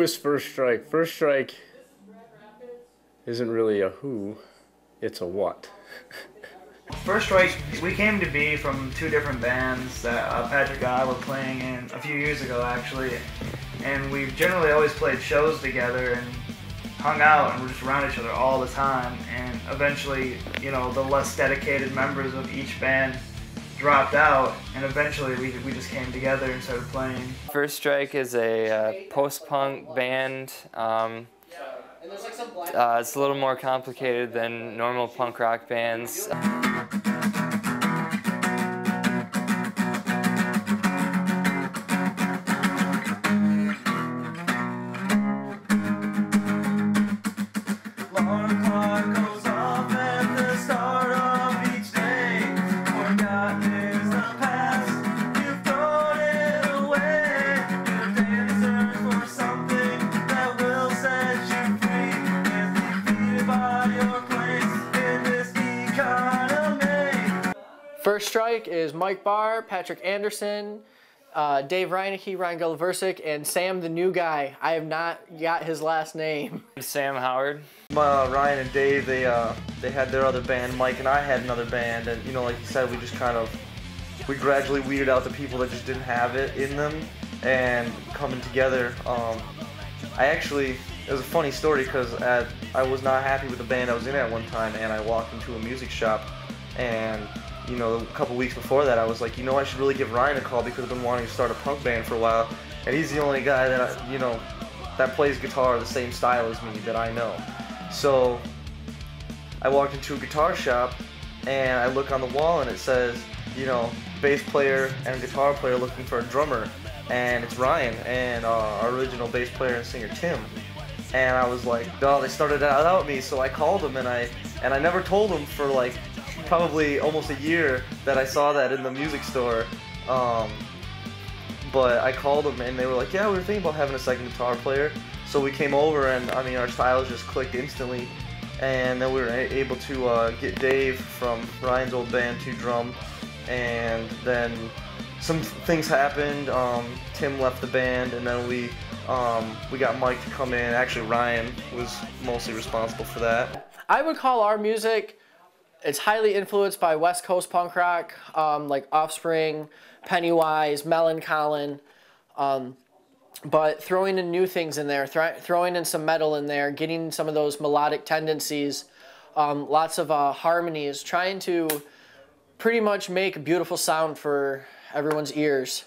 is First Strike? First Strike isn't really a who, it's a what. First Strike, we came to be from two different bands that Patrick and I were playing in a few years ago, actually. And we've generally always played shows together and hung out and were just around each other all the time. And eventually, you know, the less dedicated members of each band dropped out, and eventually we just came together and started playing. First Strike is a post-punk band. It's a little more complicated than normal punk rock bands. First Strike is Mike Barr, Patrick Anderson, Dave Reinecke, Ryan Goloversik, and Sam the new guy. I have not got his last name. Sam Howard. Ryan and Dave, they had their other band. Mike and I had another band, and you know, like you said, we just we gradually weeded out the people that just didn't have it in them, and coming together. It was a funny story because I was not happy with the band I was in at one time, and I walked into a music shop, and you know, a couple weeks before that, I was like, you know, I should really give Ryan a call because I've been wanting to start a punk band for a while, and he's the only guy that that plays guitar the same style as me that I know. So I walked into a guitar shop, and I look on the wall, and it says, you know, bass player and guitar player looking for a drummer, and it's Ryan and our original bass player and singer Tim. And I was like, oh, they started out without me, so I called them, and I never told them for like probably almost a year that I saw that in the music store. But I called them, and they were like, yeah, we were thinking about having a second guitar player. So we came over, and I mean, our styles just clicked instantly. And then we were able to get Dave from Ryan's old band to drum. And then some things happened. Tim left the band, and then we got Mike to come in. Actually, Ryan was mostly responsible for that. I would call our music, it's highly influenced by West Coast punk rock, like Offspring, Pennywise, Millencolin, but throwing in new things in there, throwing in some metal in there, getting some of those melodic tendencies, lots of harmonies, trying to pretty much make a beautiful sound for everyone's ears.